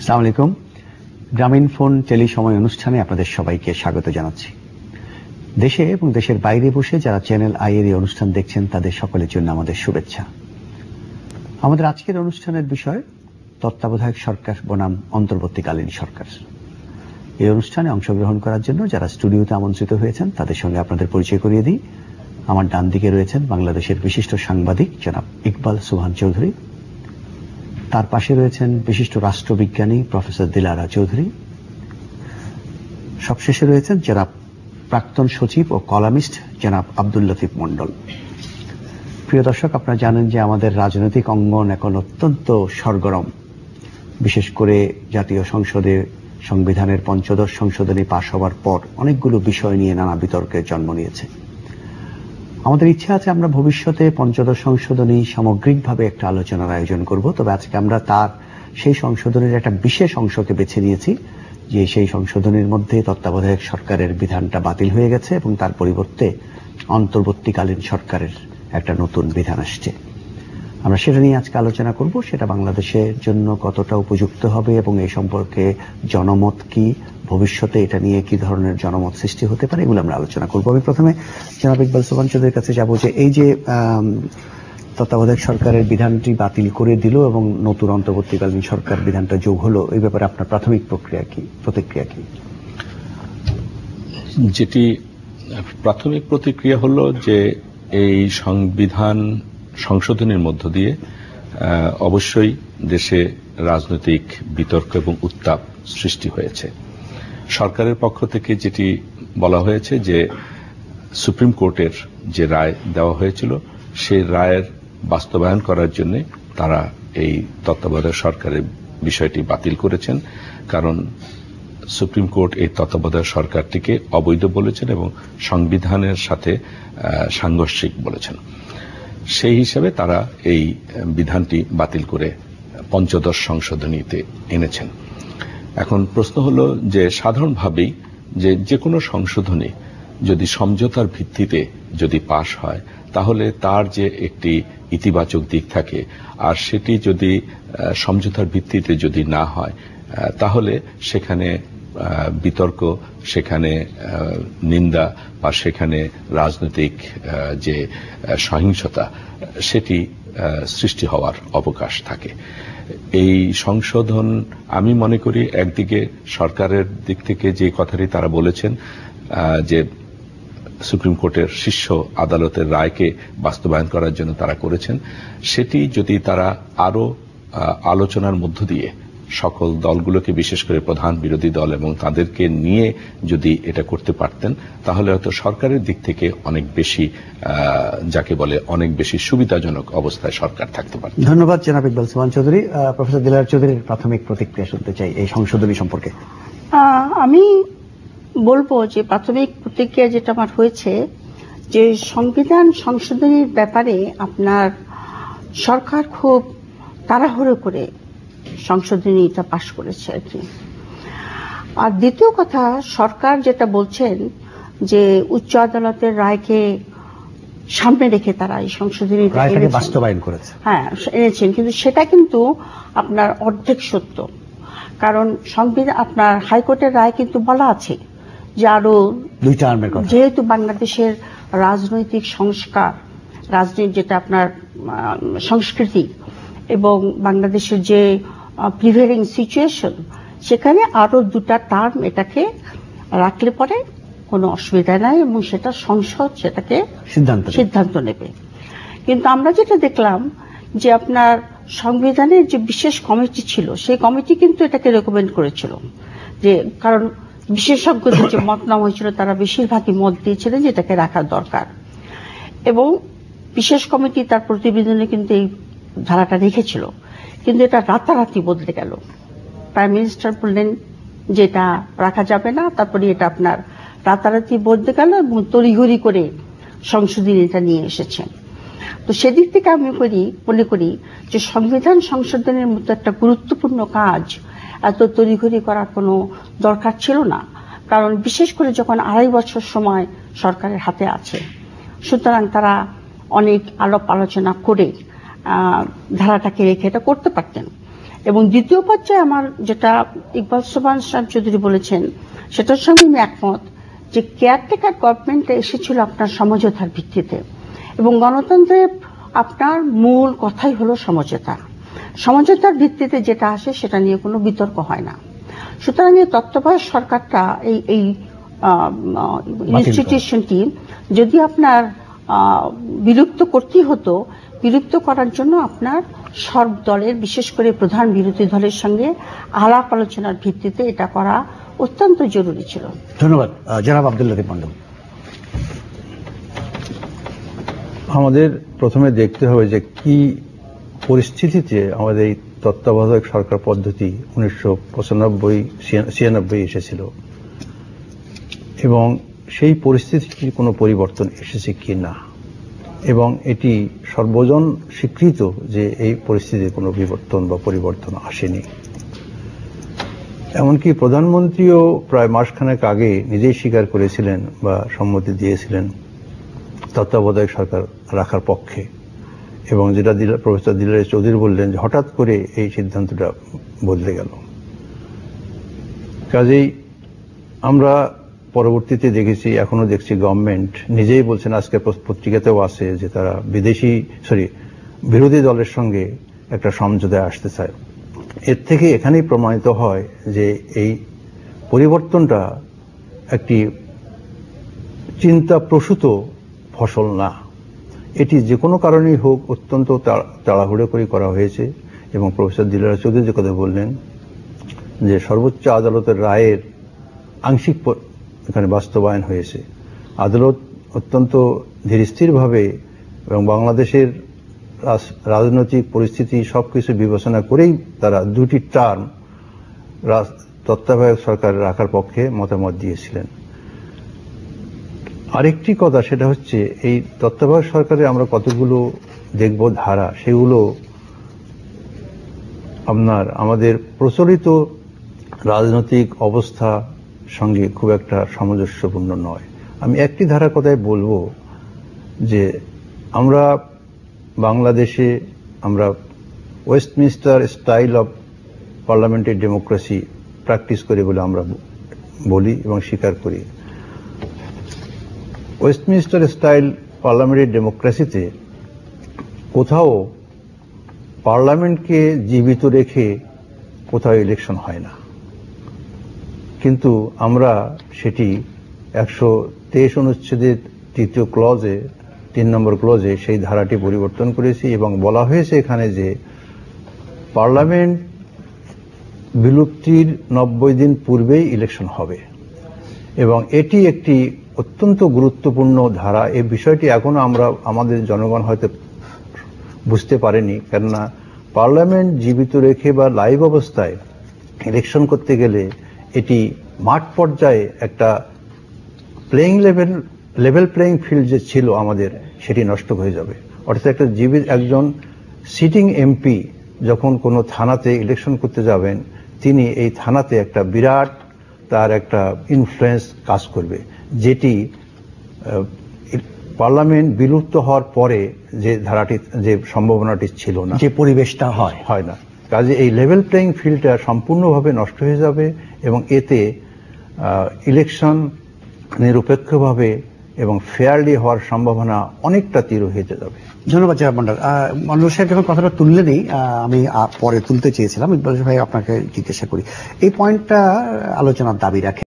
আসসালামু আলাইকুম। গ্রামীণ ফোন টেলি সময় অনুষ্ঠানে আপনাদের সবাইকে স্বাগত জানাচ্ছি। দেশে এবং দেশের বাইরে বসে যারা চ্যানেল আই এর এই অনুষ্ঠান দেখছেন তাদের সকলের জন্য আমাদের শুভেচ্ছা। আমাদের আজকের অনুষ্ঠানের বিষয় তত্ত্বাবধায়ক সরকার বনাম অন্তর্বর্তীকালীন সরকার। এই অনুষ্ঠানে অংশগ্রহণ করার জন্য যারা স্টুডিওতে আমন্ত্রিত হয়েছেন তাদের সঙ্গে আপনাদের পরিচয় করিয়ে দিই। আমার ডান দিকে রয়েছেন বাংলাদেশের বিশিষ্ট সাংবাদিক জনাব ইকবাল সুবহান চৌধুরী, তার পাশে রয়েছেন বিশিষ্ট রাষ্ট্রবিজ্ঞানী প্রফেসর দিলারা চৌধুরী, সবশেষে রয়েছেন জনাব প্রাক্তন সচিব ও কলামিস্ট জনাব আব্দুল লতিফ মন্ডল। প্রিয় দর্শক, আপনারা জানেন যে আমাদের রাজনৈতিক অঙ্গন এখন অত্যন্ত সরগরম। বিশেষ করে জাতীয় সংসদে সংবিধানের পঞ্চদশ সংশোধনী পাশ হওয়ার পর অনেকগুলো বিষয় নিয়ে নানা বিতর্কের জন্ম নিয়েছে। আমাদের ইচ্ছা আছে আমরা ভবিষ্যতে পঞ্চদশ সংশোধনী সামগ্রিকভাবে একটা আলোচনার আয়োজন করব, তবে আজকে আমরা তার সেই সংশোধনের একটা বিশেষ অংশকে বেছে নিয়েছি, যে সেই সংশোধনীর মধ্যে তত্ত্বাবধায়ক সরকারের বিধানটা বাতিল হয়ে গেছে এবং তার পরিবর্তে অন্তর্বর্তীকালীন সরকারের একটা নতুন বিধান আসছে। আমরা সেটা নিয়ে আজকে আলোচনা করব, সেটা বাংলাদেশের জন্য কতটা উপযুক্ত হবে এবং এই সম্পর্কে জনমত কি, ভবিষ্যতে এটা নিয়ে কি ধরনের জনমত সৃষ্টি হতে পারে, এগুলো আমরা আলোচনা করব। আমি প্রথমে জনাব ইকবাল সুবহান চৌধুরীর কাছে যাব যে এই যে তত্ত্বাবধায়ক সরকারের বিধানটি বাতিল করে দিল এবং নতুন অন্তর্বর্তীকালীন সরকার বিধানটা যোগ হলো, এই ব্যাপারে আপনার প্রাথমিক প্রতিক্রিয়া কি? যেটি প্রাথমিক প্রতিক্রিয়া হলো যে এই সংবিধান সংশোধনের মধ্য দিয়ে অবশ্যই দেশে রাজনৈতিক বিতর্ক এবং উত্তাপ সৃষ্টি হয়েছে। সরকারের পক্ষ থেকে যেটি বলা হয়েছে যে সুপ্রিম কোর্টের যে রায় দেওয়া হয়েছিল সেই রায়ের বাস্তবায়ন করার জন্য তারা এই তত্ত্বাবধায়ক সরকারের বিষয়টি বাতিল করেছেন, কারণ সুপ্রিম কোর্ট এই তত্ত্বাবধায়ক সরকারটিকে অবৈধ বলেছেন এবং সংবিধানের সাথে সাংঘর্ষিক বলেছেন। সেই হিসাবে তারা এই বিধানটি বাতিল করে পঞ্চদশ সংশোধনীতে এনেছেন। এখন প্রশ্ন হলো যে সাধারণভাবেই যে কোনো সংশোধনী যদি সমঝোতার ভিত্তিতে যদি পাশ হয় তাহলে তার যে একটি ইতিবাচক দিক থাকে, আর সেটি যদি সমঝোতার ভিত্তিতে যদি না হয় তাহলে সেখানে বিতর্ক, সেখানে নিন্দা বা সেখানে রাজনৈতিক যে সহিংসতা সেটি সৃষ্টি হওয়ার অবকাশ থাকে। এই সংশোধন আমি মনে করি একদিকে সরকারের দিক থেকে যে কথাটি তারা বলেছেন যে সুপ্রিম কোর্টের শীর্ষ আদালতের রায়কে বাস্তবায়ন করার জন্য তারা করেছেন, সেটি যদি তারা আরো আলোচনার মধ্য দিয়ে সকল দলগুলোকে, বিশেষ করে প্রধান বিরোধী দল এবং তাদেরকে নিয়ে যদি এটা করতে পারতেন তাহলে হয়তো সরকারের দিক থেকে অনেক বেশি যাকে বলে অনেক বেশি সুবিধাজনক অবস্থায় সরকার থাকতে পারত। ধন্যবাদ জনাব ইকবাল সুবহান চৌধুরী। প্রফেসর দিলারা চৌধুরীর প্রাথমিক প্রতিক্রিয়া শুনতে চাই এই সংশোধনী সম্পর্কে। আমি বলবো যে প্রাথমিক প্রতিক্রিয়া যেটা আমার হয়েছে যে সংবিধান সংশোধনীর ব্যাপারে আপনার সরকার খুব তাড়াহুড়ো করে সংশোধনীটা পাশ করেছে আর কি। আর দ্বিতীয় কথা, সরকার যেটা বলছেন যে উচ্চ আদালতের রায়কে সামনে রেখে তারা এই সংশোধনীটা বাস্তবায়ন করেছে, হ্যাঁ এনেছেন, কিন্তু সেটা কিন্তু আপনার অর্ধেক সত্য। কারণ সংবিধান আপনার হাইকোর্টের রায় কিন্তু বলা আছে যে আরো 2 টার্মের কথা, যেহেতু বাংলাদেশের রাজনৈতিক সংস্কার, রাজনীতি যেটা আপনার সংস্কৃতি এবং বাংলাদেশের যে প্রিভেলিং সিচুয়েশন, সেখানে আরো 2টা টার্ম এটাকে রাখলে পরে কোনো অসুবিধা নাই এবং সেটা সংসদ সেটাকে সিদ্ধান্ত নেবে। কিন্তু আমরা যেটা দেখলাম যে আপনার সংবিধানের যে বিশেষ কমিটি ছিল সেই কমিটি কিন্তু এটাকে রেকমেন্ড করেছিল, যে কারণ বিশেষজ্ঞদের যে মত নেওয়া হয়েছিল তারা বেশিরভাগই মত দিয়েছিলেন যে এটাকে রাখা দরকার, এবং বিশেষ কমিটি তার প্রতিবেদনে কিন্তু এই ধারাটা রেখেছিল। কিন্তু এটা রাতারাতি বদলে গেল। প্রাইম মিনিস্টার বললেন যে এটা রাখা যাবে না, তারপরে এটা আপনার রাতারাতি বদলে গেল এবং তড়িঘড়ি করে সংশোধনীটা নিয়ে এসেছেন। তো সেদিক থেকে আমি মনে করি যে সংবিধান সংশোধনের মতো একটা গুরুত্বপূর্ণ কাজ এত তড়িঘড়ি করার কোনো দরকার ছিল না, কারণ বিশেষ করে যখন 2.5 বছর সময় সরকারের হাতে আছে, সুতরাং তারা অনেক আলাপ আলোচনা করে ধারাটাকে রেখে এটা করতে পারতেন। এবং দ্বিতীয় পর্যায়ে আমার যেটা ইকবাল সোবহান সাহেব চৌধুরী বলেছেন সেটার সঙ্গে আমি একমত, যে কেয়ারটেকার গভর্নমেন্টে এসেছিল আপনার সমঝোতার ভিত্তিতে, এবং গণতন্ত্রের আপনার মূল কথাই হলো সমঝোতা। সমঝোতার ভিত্তিতে যেটা আসে সেটা নিয়ে কোনো বিতর্ক হয় না। সুতরাং এই তত্ত্বাবধায়ক সরকারটা এই ইনস্টিটিউশনটি যদি আপনার বিলুপ্ত করতেই হতো, বিলুপ্ত করার জন্য আপনার সব দলের, বিশেষ করে প্রধান বিরোধী দলের সঙ্গে আলাপ আলোচনার ভিত্তিতে এটা করা অত্যন্ত জরুরি ছিল। ধন্যবাদ। জনাব আব্দুল লতিফ মন্ডল। আমাদের প্রথমে দেখতে হবে যে কি পরিস্থিতিতে আমাদের এই তত্ত্বাবধায়ক সরকার পদ্ধতি 1995-96 এসেছিল, এবং সেই পরিস্থিতির কোনো পরিবর্তন এসেছে কি না, এবং এটি সর্বজন স্বীকৃত যে এই পরিস্থিতির কোনো বিবর্তন বা পরিবর্তন আসেনি। এমনকি প্রধানমন্ত্রীও প্রায় মাসখানেক আগে নিজেই স্বীকার করেছিলেন বা সম্মতি দিয়েছিলেন তত্ত্বাবধায়ক সরকার রাখার পক্ষে, এবং যেটা প্রফেসর দিলারা চৌধুরী বললেন যে হঠাৎ করে এই সিদ্ধান্তটা বদলে গেল। কাজেই আমরা পরবর্তীতে দেখেছি, এখনো দেখছি গভর্নমেন্ট নিজেই বলছেন, আজকে পত্রিকাতেও আছে যে তারা বিরোধী দলের সঙ্গে একটা সমঝোতায় আসতে চায়। এর থেকে এখানেই প্রমাণিত হয় যে এই পরিবর্তনটা একটি চিন্তাপ্রসূত ফসল না, এটি যে কোনো কারণেই হোক অত্যন্ত তাড়াহুড়ো করে করা হয়েছে। এবং প্রফেসর দিলারা চৌধুরী যে কথা বললেন যে সর্বোচ্চ আদালতের রায়ের আংশিক এখানে বাস্তবায়ন হয়েছে। আদালত অত্যন্ত ধীরস্থিরভাবে এবং বাংলাদেশের রাজনৈতিক পরিস্থিতি সবকিছু বিবেচনা করেই তারা 2টি টার্ম তত্ত্বাবধায়ক সরকার রাখার পক্ষে মতামত দিয়েছিলেন। আরেকটি কথা, সেটা হচ্ছে এই তত্ত্বাবধায়ক সরকারে আমরা কতগুলো দেখব ধারা, সেগুলো আমাদের প্রচলিত রাজনৈতিক অবস্থা সঙ্গে খুব একটা সামঞ্জস্যপূর্ণ নয়। আমি একটি ধারার কথাই বলবো যে আমরা বাংলাদেশে Westminster style of parliamentary democracy practice করি বলে আমরা বলি এবং স্বীকার করি। ওয়েস্টমিনস্টার স্টাইল পার্লামেন্টারি ডেমোক্রেসিতে কোথাও পার্লামেন্টকে জীবিত রেখে কোথাও ইলেকশন হয় না, কিন্তু আমরা সেটি 123 অনুচ্ছেদের 3য় ক্লজে 3 নম্বর ক্লজে সেই ধারাটি পরিবর্তন করেছি এবং বলা হয়েছে এখানে যে পার্লামেন্ট বিলুপ্তির 90 দিন পূর্বেই ইলেকশন হবে, এবং এটি একটি অত্যন্ত গুরুত্বপূর্ণ ধারা। এই বিষয়টি এখনো আমাদের জনগণ হয়তো বুঝতে পারেনি, কেননা পার্লামেন্ট জীবিত রেখে বা লাইভ অবস্থায় ইলেকশন করতে গেলে এটি মাঠ পর্যায়ে একটা লেভেল প্লেইং ফিল্ড যে ছিল আমাদের, সেটি নষ্ট হয়ে যাবে। অর্থাৎ একজন সিটিং এমপি যখন কোনো থানাতে ইলেকশন করতে যাবেন, তিনি এই থানাতে একটা বিরাট তার একটা ইনফ্লুয়েন্স কাজ করবে, যেটি পার্লামেন্ট বিলুপ্ত হওয়ার পরে যে সম্ভাবনাটি ছিল না, যে পরিবেশটা হয় না। কাজে এই লেভেল প্লেইং ফিল্ডটা সম্পূর্ণভাবে নষ্ট হয়ে যাবে এবং এতে ইলেকশন নিরপেক্ষভাবে এবং ফেয়ারলি হওয়ার সম্ভাবনা অনেকটা তীর হয়ে যাবে। ধন্যবাদ জনাব মন্ডল। মন্ডল সাহেব যখন কথাটা তুললেনই, আমি পরে তুলতে চেয়েছিলাম, ইকবাল ভাই আপনাকে জিজ্ঞাসা করি, এই পয়েন্টটা আলোচনার দাবি রাখে।